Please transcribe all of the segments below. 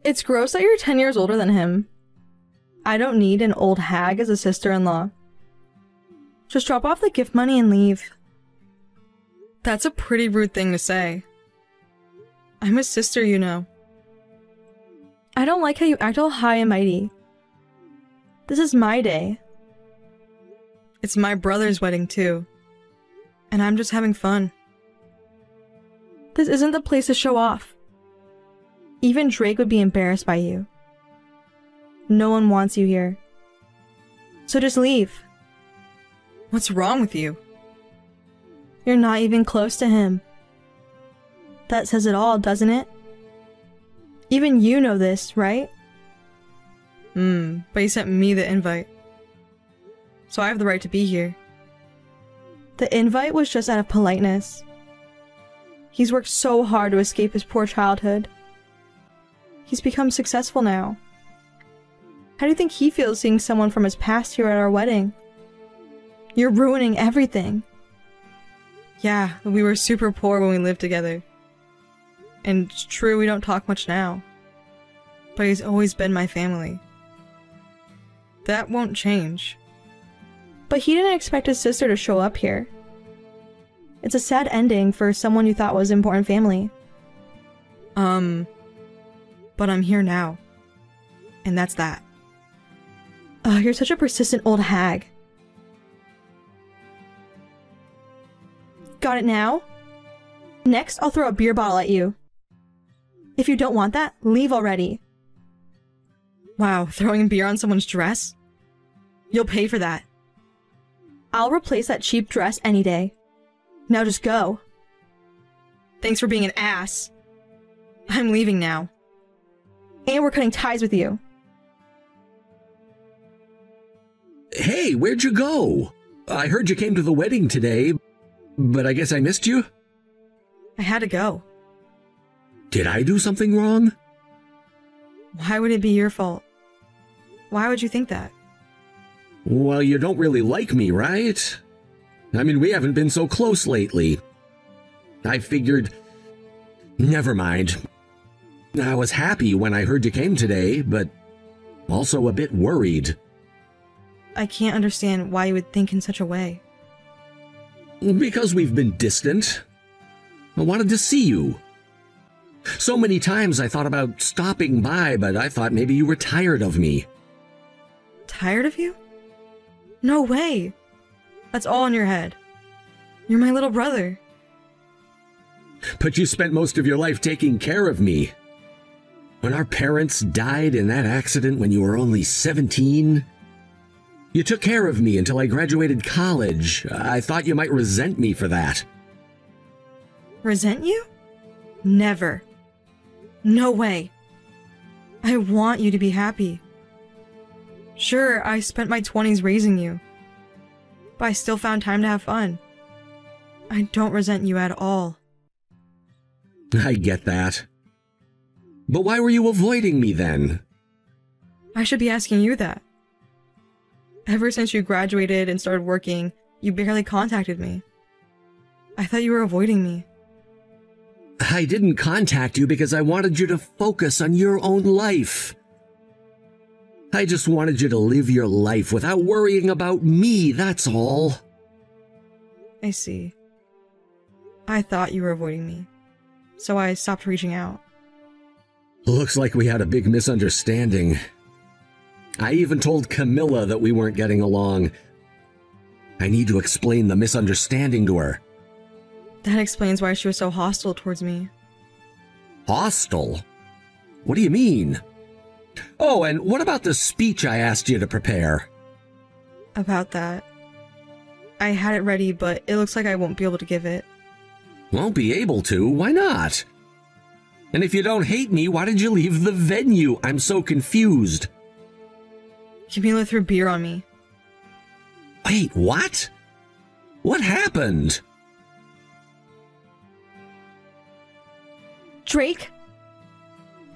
It's gross that you're 10 years older than him. I don't need an old hag as a sister-in-law. Just drop off the gift money and leave. That's a pretty rude thing to say. I'm his sister, you know. I don't like how you act all high and mighty. This is my day. It's my brother's wedding, too. And I'm just having fun. This isn't the place to show off. Even Drake would be embarrassed by you. No one wants you here. So just leave. What's wrong with you? You're not even close to him. That says it all, doesn't it? Even you know this, right? But he sent me the invite. So I have the right to be here. The invite was just out of politeness. He's worked so hard to escape his poor childhood. He's become successful now. How do you think he feels seeing someone from his past here at our wedding? You're ruining everything. Yeah, we were super poor when we lived together. And it's true we don't talk much now. But he's always been my family. That won't change. But he didn't expect his sister to show up here. It's a sad ending for someone you thought was important family. But I'm here now. And that's that. Ugh, you're such a persistent old hag. Got it now? Next, I'll throw a beer bottle at you. If you don't want that, leave already. Wow, throwing beer on someone's dress? You'll pay for that. I'll replace that cheap dress any day. Now just go. Thanks for being an ass. I'm leaving now. And we're cutting ties with you. Hey, where'd you go? I heard you came to the wedding today, but I guess I missed you? I had to go. Did I do something wrong? Why would it be your fault? Why would you think that? Well, you don't really like me, right? I mean, we haven't been so close lately. I figured... Never mind. I was happy when I heard you came today, but also a bit worried. I can't understand why you would think in such a way. Because we've been distant. I wanted to see you. So many times I thought about stopping by, but I thought maybe you were tired of me. Tired of you? No way! That's all in your head. You're my little brother. But you spent most of your life taking care of me. When our parents died in that accident when you were only 17, you took care of me until I graduated college. I thought you might resent me for that. Resent you? Never. No way. I want you to be happy. Sure, I spent my 20s raising you, but I still found time to have fun. I don't resent you at all. I get that. But why were you avoiding me then? I should be asking you that. Ever since you graduated and started working, you barely contacted me. I thought you were avoiding me. I didn't contact you because I wanted you to focus on your own life. I just wanted you to live your life without worrying about me, that's all. I see. I thought you were avoiding me, so I stopped reaching out. Looks like we had a big misunderstanding. I even told Camilla that we weren't getting along. I need to explain the misunderstanding to her. That explains why she was so hostile towards me. Hostile? What do you mean? Oh, and what about the speech I asked you to prepare? About that. I had it ready, but it looks like I won't be able to give it. Won't be able to? Why not? And if you don't hate me, why did you leave the venue? I'm so confused. Camila threw beer on me. Wait, what? What happened? Drake?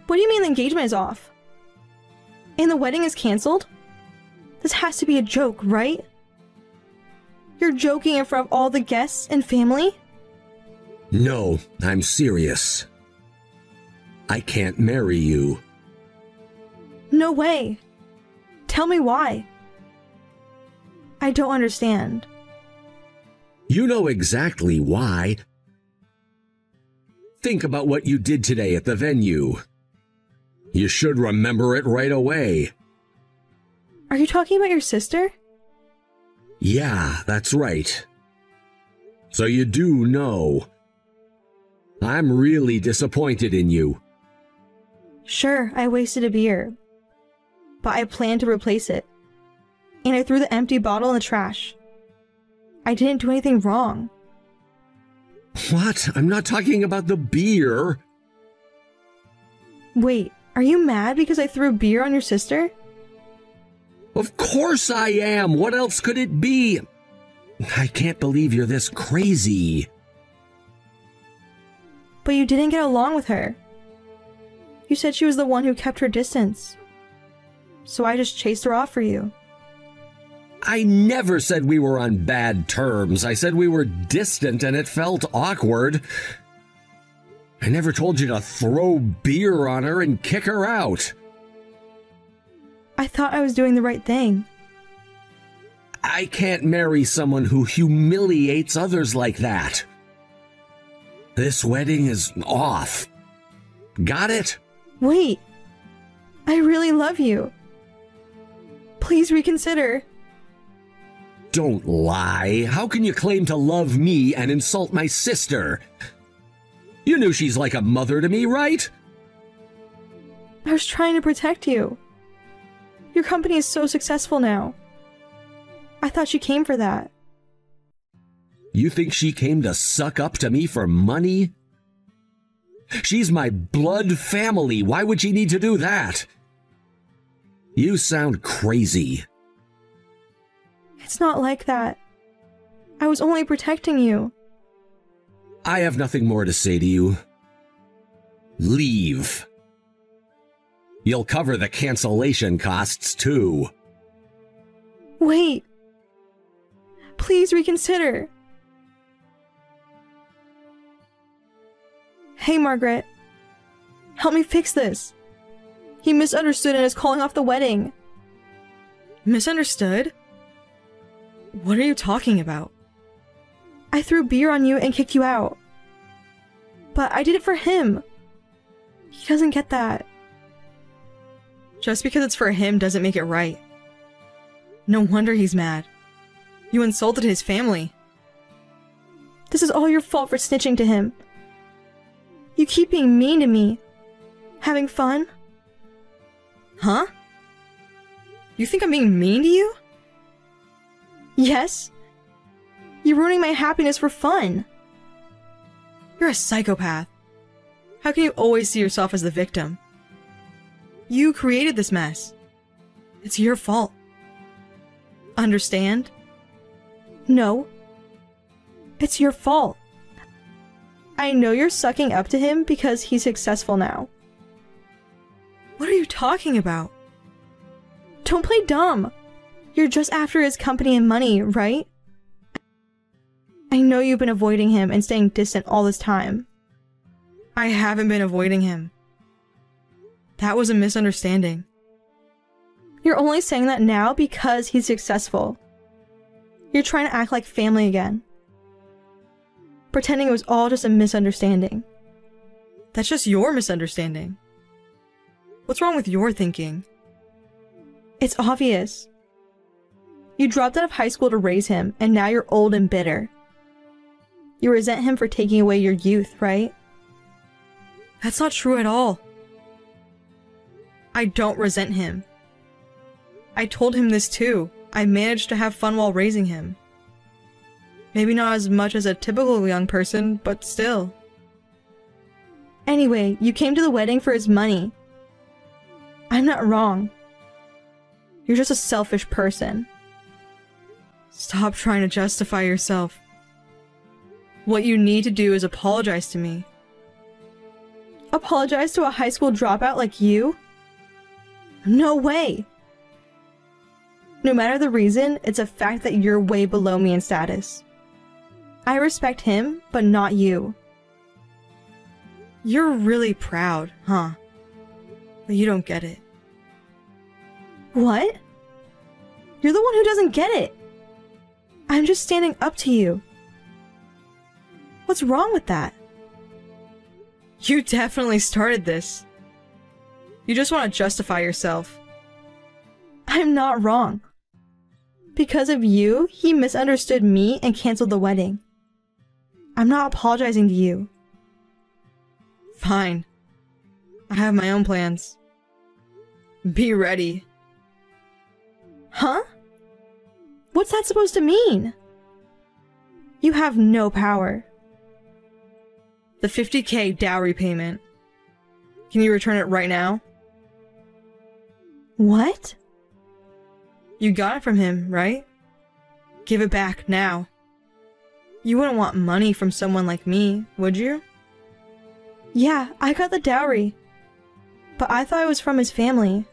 What do you mean the engagement is off? And the wedding is cancelled? This has to be a joke, right? You're joking in front of all the guests and family? No, I'm serious. I can't marry you. No way. Tell me why. I don't understand. You know exactly why. Think about what you did today at the venue. You should remember it right away. Are you talking about your sister? Yeah, that's right. So you do know. I'm really disappointed in you. Sure, I wasted a beer. But I planned to replace it. And I threw the empty bottle in the trash. I didn't do anything wrong. What? I'm not talking about the beer. Wait, are you mad because I threw beer on your sister? Of course I am. What else could it be? I can't believe you're this crazy. But you didn't get along with her. You said she was the one who kept her distance. So I just chased her off for you. I never said we were on bad terms. I said we were distant and it felt awkward. I never told you to throw beer on her and kick her out. I thought I was doing the right thing. I can't marry someone who humiliates others like that. This wedding is off. Got it? Wait. I really love you. Please reconsider. Don't lie. How can you claim to love me and insult my sister? You knew she's like a mother to me, right? I was trying to protect you. Your company is so successful now. I thought she came for that. You think she came to suck up to me for money? She's my blood family. Why would she need to do that? You sound crazy. It's not like that. I was only protecting you. I have nothing more to say to you. Leave. You'll cover the cancellation costs, too. Wait. Please reconsider. Hey, Margaret. Help me fix this. He misunderstood and is calling off the wedding. Misunderstood? What are you talking about? I threw beer on you and kicked you out. But I did it for him. He doesn't get that. Just because it's for him doesn't make it right. No wonder he's mad. You insulted his family. This is all your fault for snitching to him. You keep being mean to me. Having fun? Huh? You think I'm being mean to you? Yes. You're ruining my happiness for fun. You're a psychopath. How can you always see yourself as the victim? You created this mess. It's your fault. Understand? No. It's your fault. I know you're sucking up to him because he's successful now. What are you talking about? Don't play dumb. You're just after his company and money, right? I know you've been avoiding him and staying distant all this time. I haven't been avoiding him. That was a misunderstanding. You're only saying that now because he's successful. You're trying to act like family again. Pretending it was all just a misunderstanding. That's just your misunderstanding. What's wrong with your thinking? It's obvious. You dropped out of high school to raise him, and now you're old and bitter. You resent him for taking away your youth, right? That's not true at all. I don't resent him. I told him this too. I managed to have fun while raising him. Maybe not as much as a typical young person, but still. Anyway, you came to the wedding for his money. I'm not wrong. You're just a selfish person. Stop trying to justify yourself. What you need to do is apologize to me. Apologize to a high school dropout like you? No way! No matter the reason, it's a fact that you're way below me in status. I respect him, but not you. You're really proud, huh? But you don't get it. What? You're the one who doesn't get it. I'm just standing up to you. What's wrong with that? You definitely started this. You just want to justify yourself. I'm not wrong. Because of you, he misunderstood me and canceled the wedding. I'm not apologizing to you. Fine. I have my own plans. Be ready. Huh? What's that supposed to mean? You have no power. The $50,000 dowry payment. Can you return it right now? What? You got it from him, right? Give it back now. You wouldn't want money from someone like me, would you? Yeah, I got the dowry. But I thought it was from his family.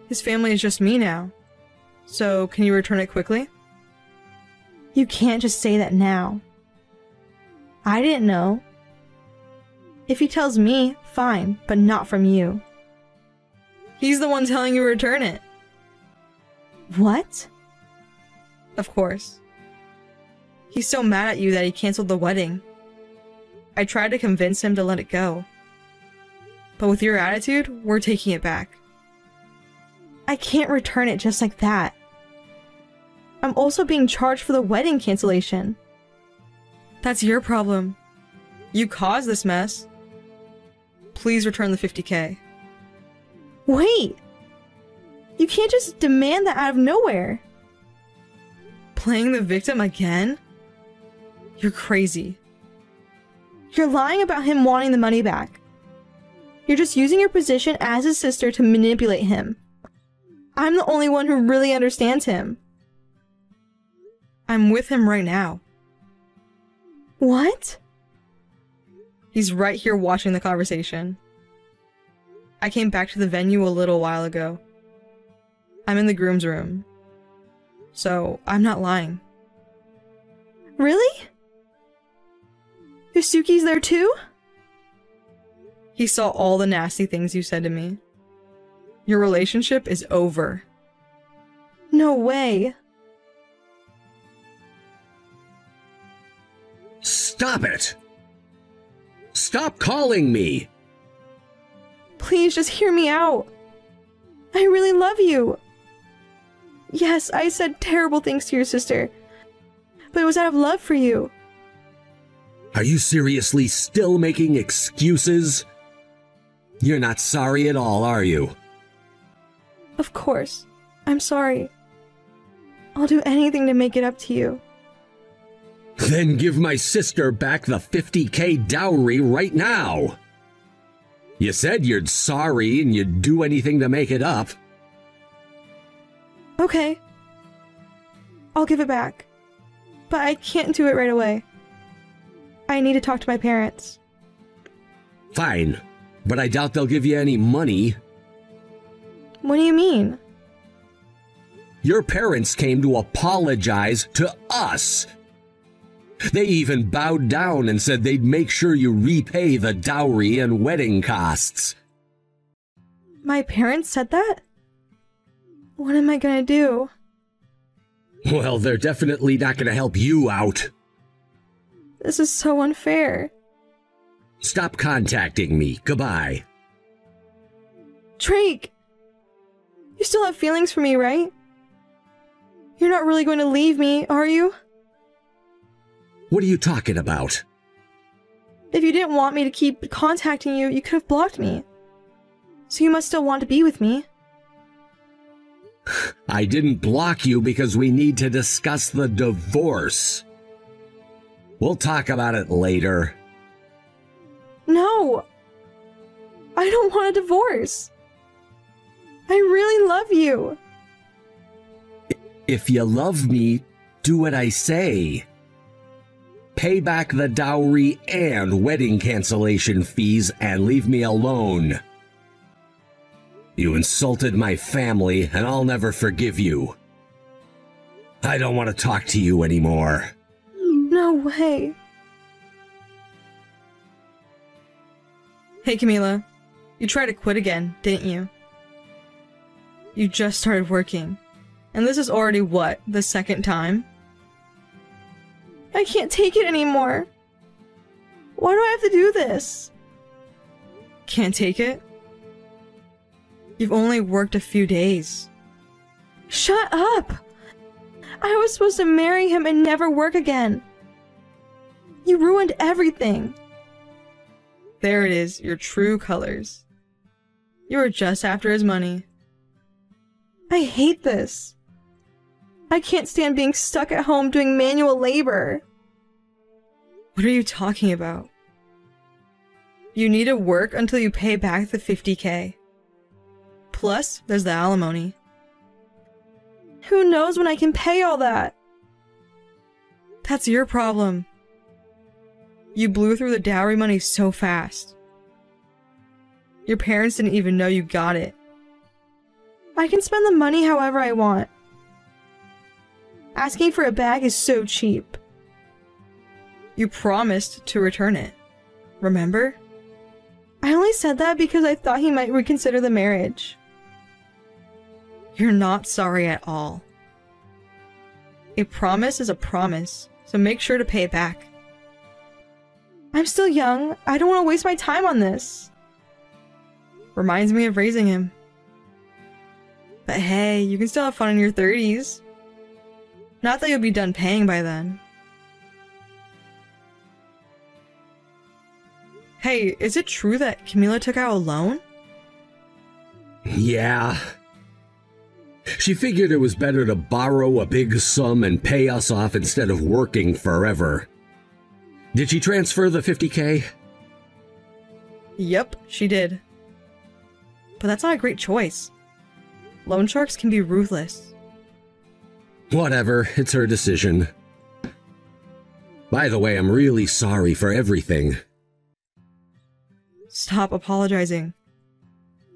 His family is just me now. So, can you return it quickly? You can't just say that now. I didn't know. If he tells me, fine, but not from you. He's the one telling you to return it. What? Of course. He's so mad at you that he canceled the wedding. I tried to convince him to let it go. But with your attitude, we're taking it back. I can't return it just like that. I'm also being charged for the wedding cancellation. That's your problem. You caused this mess. Please return the $50,000. Wait! You can't just demand that out of nowhere. Playing the victim again? You're crazy. You're lying about him wanting the money back. You're just using your position as his sister to manipulate him. I'm the only one who really understands him. I'm with him right now. What? He's right here watching the conversation. I came back to the venue a little while ago. I'm in the groom's room. So, I'm not lying. Really? Yusuke's there too? He saw all the nasty things you said to me. Your relationship is over. No way. Stop it! Stop calling me! Please just hear me out. I really love you. Yes, I said terrible things to your sister, but it was out of love for you. Are you seriously still making excuses? You're not sorry at all, are you? Of course. I'm sorry. I'll do anything to make it up to you. Then give my sister back the $50,000 dowry right now. You said you're sorry and you'd do anything to make it up. Okay. I'll give it back. But I can't do it right away. I need to talk to my parents. Fine, but I doubt they'll give you any money. What do you mean? Your parents came to apologize to us. They even bowed down and said they'd make sure you repay the dowry and wedding costs. My parents said that? What am I gonna do? Well, they're definitely not gonna help you out. This is so unfair. Stop contacting me. Goodbye. Drake! You still have feelings for me, right? You're not really going to leave me, are you? What are you talking about? If you didn't want me to keep contacting you, you could have blocked me. So you must still want to be with me. I didn't block you because we need to discuss the divorce. We'll talk about it later. No! I don't want a divorce. I really love you. If you love me, do what I say. Pay back the dowry and wedding cancellation fees and leave me alone. You insulted my family, and I'll never forgive you. I don't want to talk to you anymore. No way. Hey Camila, you tried to quit again, didn't you? You just started working. And this is already what, the second time? I can't take it anymore. Why do I have to do this? Can't take it? You've only worked a few days. Shut up! I was supposed to marry him and never work again. You ruined everything. There it is, your true colors. You were just after his money. I hate this. I can't stand being stuck at home doing manual labor. What are you talking about? You need to work until you pay back the 50K. Plus, there's the alimony. Who knows when I can pay all that? That's your problem. You blew through the dowry money so fast. Your parents didn't even know you got it. I can spend the money however I want. Asking for a bag is so cheap. You promised to return it. Remember? I only said that because I thought he might reconsider the marriage. You're not sorry at all. A promise is a promise, so make sure to pay it back. I'm still young. I don't want to waste my time on this. Reminds me of raising him. But hey, you can still have fun in your 30s. Not that you'll be done paying by then. Hey, is it true that Camila took out a loan? Yeah. She figured it was better to borrow a big sum and pay us off instead of working forever. Did she transfer the 50K? Yep, she did. But that's not a great choice. Loan sharks can be ruthless. Whatever, it's her decision. By the way, I'm really sorry for everything. Stop apologizing.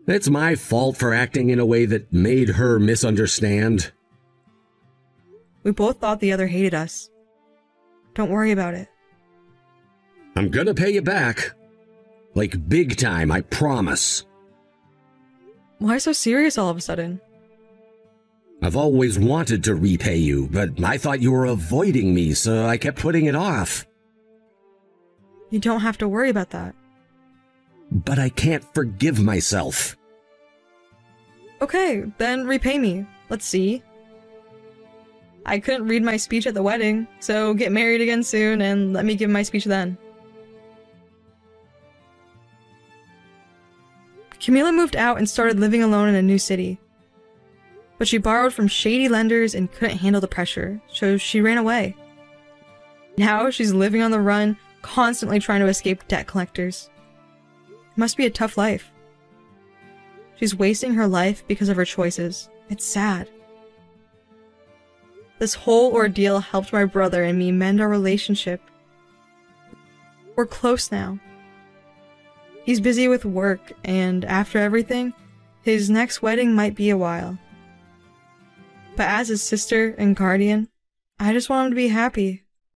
It's my fault for acting in a way that made her misunderstand. We both thought the other hated us. Don't worry about it. I'm gonna pay you back. Like big time, I promise. Why so serious all of a sudden? I've always wanted to repay you, but I thought you were avoiding me, so I kept putting it off. You don't have to worry about that. But I can't forgive myself. Okay, then repay me. Let's see. I couldn't read my speech at the wedding, so get married again soon and let me give my speech then. Camila moved out and started living alone in a new city. But she borrowed from shady lenders and couldn't handle the pressure, so she ran away. Now she's living on the run, constantly trying to escape debt collectors. It must be a tough life. She's wasting her life because of her choices. It's sad. This whole ordeal helped my brother and me mend our relationship. We're close now. He's busy with work, and after everything, his next wedding might be a while. But as his sister and guardian, I just want him to be happy.